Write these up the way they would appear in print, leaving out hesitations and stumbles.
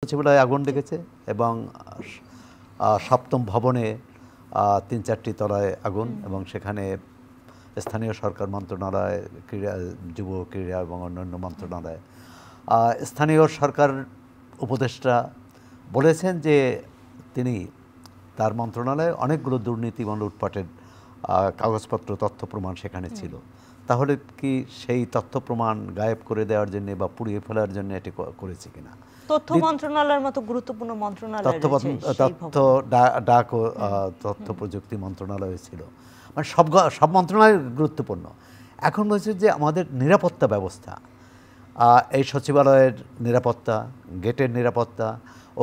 সচিবালয়ে আগুন লেগেছে এবং সপ্তম ভবনে ৩-৪টি তলায় আগুন এবং সেখানে স্থানীয় সরকার মন্ত্রণালয়, ক্রীড়া, যুব ক্রীড়া এবং অন্যান্য মন্ত্রণালয়, স্থানীয় সরকার উপদেষ্টা বলেছেন যে তিনি তার মন্ত্রণালয়ে অনেকগুলো দুর্নীতি এবং লুটপাটের কাগজপত্র, তথ্য প্রমাণ সেখানে ছিল। তাহলে কি সেই তথ্য প্রমাণ গায়েব করে দেওয়ার জন্য বা পুড়িয়ে ফেলার জন্য এটি করেছে কিনা? তথ্য মন্ত্রণালয়ের মতো গুরুত্বপূর্ণ মন্ত্রণালয় ডাক ও তথ্য প্রযুক্তি মন্ত্রণালয় ছিল, মানে সব মন্ত্রণালয় গুরুত্বপূর্ণ। এখন বলছে যে আমাদের নিরাপত্তা ব্যবস্থা, এই সচিবালয়ের নিরাপত্তা, গেটের নিরাপত্তা,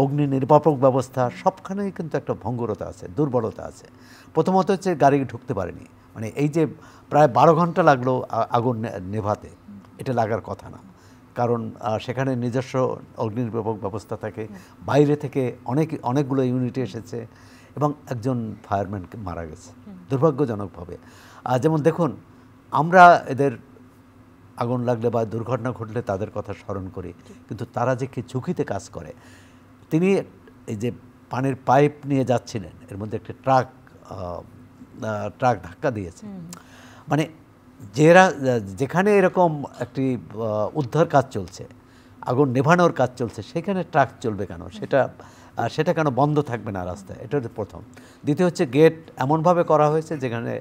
অগ্নি নির্বাপক ব্যবস্থা, সবখানেই কিন্তু একটা ভঙ্গুরতা আছে, দুর্বলতা আছে। প্রথমত হচ্ছে গাড়ি ঢুকতে পারেনি, মানে এই যে প্রায় 12 ঘন্টা লাগলো আগুন নেভাতে, এটা লাগার কথা না, কারণ সেখানে নিজস্ব অগ্নি নির্বাপক ব্যবস্থা থাকে। বাইরে থেকে অনেকগুলো ইউনিট এসেছে এবং একজন ফায়ারম্যান মারা গেছে দুর্ভাগ্যজনকভাবে। যেমন দেখুন, আমরা এদের আগুন লাগলে বা দুর্ঘটনা ঘটলে তাদের কথা স্মরণ করি, কিন্তু তারা যে কি ঝুঁকিতে কাজ করে। তিনি এই যে পানির পাইপ নিয়ে যাচ্ছিলেন, এর মধ্যে একটা ট্রাক ধাক্কা দিয়েছে, মানে যেখানে এরকম একটি উদ্ধার কাজ চলছে, আগুন নেভানোর কাজ চলছে, সেখানে ট্রাক চলবে কেন? সেটা কেন বন্ধ থাকবে না রাস্তায়? এটা হচ্ছে প্রথম। দ্বিতীয় হচ্ছে গেট এমনভাবে করা হয়েছে যেখানে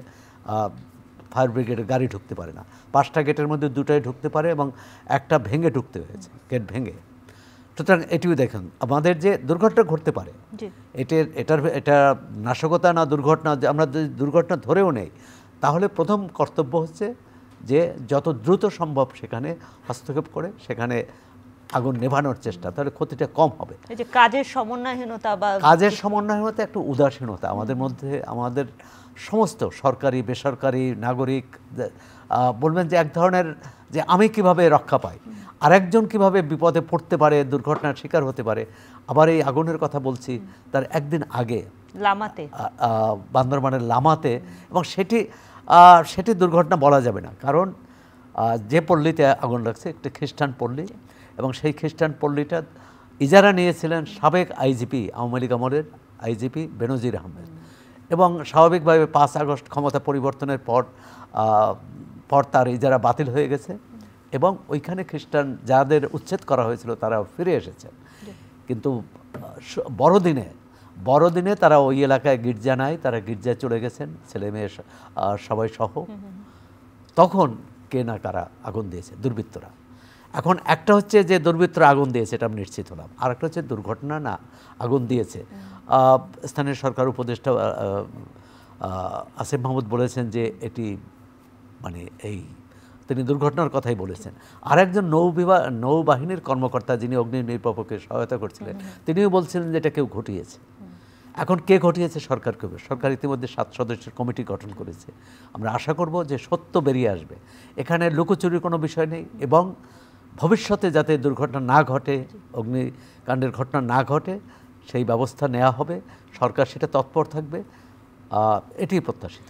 ফায়ার ব্রিগেডের গাড়ি ঢুকতে পারে না। 5টা গেটের মধ্যে 2টাই ঢুকতে পারে এবং একটা ভেঙে ঢুকতে হয়েছে, গেট ভেঙে। সুতরাং এটিও দেখেন, আমাদের যে দুর্ঘটনা ঘটতে পারে, এটা নাশকতা না দুর্ঘটনা, আমরা যদি দুর্ঘটনা ধরেও নেই, তাহলে প্রথম কর্তব্য হচ্ছে যে যত দ্রুত সম্ভব সেখানে হস্তক্ষেপ করে সেখানে আগুন নেভানোর চেষ্টা, তাহলে ক্ষতিটা কম হবে। এই যে কাজের সমন্বয়হীনতা, একটা উদাসীনতা আমাদের মধ্যে, আমাদের সমস্ত সরকারি, বেসরকারি, নাগরিক বলবেন যে এক ধরনের যে আমি কিভাবে রক্ষা পাই, আরেকজন কিভাবে বিপদে পড়তে পারে, দুর্ঘটনার শিকার হতে পারে। আবার এই আগুনের কথা বলছি, তার একদিন আগে লামাতে, বান্দরবানের লামাতে, এবং সেটি দুর্ঘটনা বলা যাবে না, কারণ যে পল্লীতে আগুন লাগছে একটা খ্রিস্টান পল্লী, এবং সেই খ্রিস্টান পল্লীটা ইজারা নিয়েছিলেন সাবেক আইজিপি, আওয়ামী লীগ আমলের আইজিপি বেনজির আহমেদ। এবং স্বাভাবিকভাবে 5 আগস্ট ক্ষমতা পরিবর্তনের পর তার ইজারা বাতিল হয়ে গেছে এবং ওইখানে খ্রিস্টান যাদের উচ্ছেদ করা হয়েছিল তারা ফিরে এসেছে। কিন্তু বড়দিনে তারা ওই এলাকায় গির্জা নাই, তারা গির্জায় চলে গেছেন ছেলে মেয়ে সবাই সহ। তখন কে না কারা আগুন দিয়েছে, দুর্বৃত্তরা। এখন একটা হচ্ছে যে দুর্বৃত্তরা আগুন দিয়েছে, এটা আমি নিশ্চিত হলাম। আর একটা হচ্ছে দুর্ঘটনা না, আগুন দিয়েছে। স্থানীয় সরকার উপদেষ্টা আসিফ মাহমুদ বলেছেন যে এটি মানে তিনি দুর্ঘটনার কথাই বলেছেন। আর একজন নৌবাহিনীর কর্মকর্তা যিনি অগ্নি নির্বাপকে সহায়তা করছিলেন, তিনিও বলছিলেন যে এটা কেউ ঘটিয়েছে। এখন কে ঘটিয়েছে? সরকার ইতিমধ্যে 7 সদস্যের কমিটি গঠন করেছে। আমরা আশা করব যে সত্য বেরিয়ে আসবে, এখানে লুকোচুরির কোনো বিষয় নেই, এবং ভবিষ্যতে যাতে দুর্ঘটনা না ঘটে, অগ্নিকাণ্ডের ঘটনা না ঘটে, সেই ব্যবস্থা নেওয়া হবে। সরকার সেটা তৎপর থাকবে, এটি প্রত্যাশিত।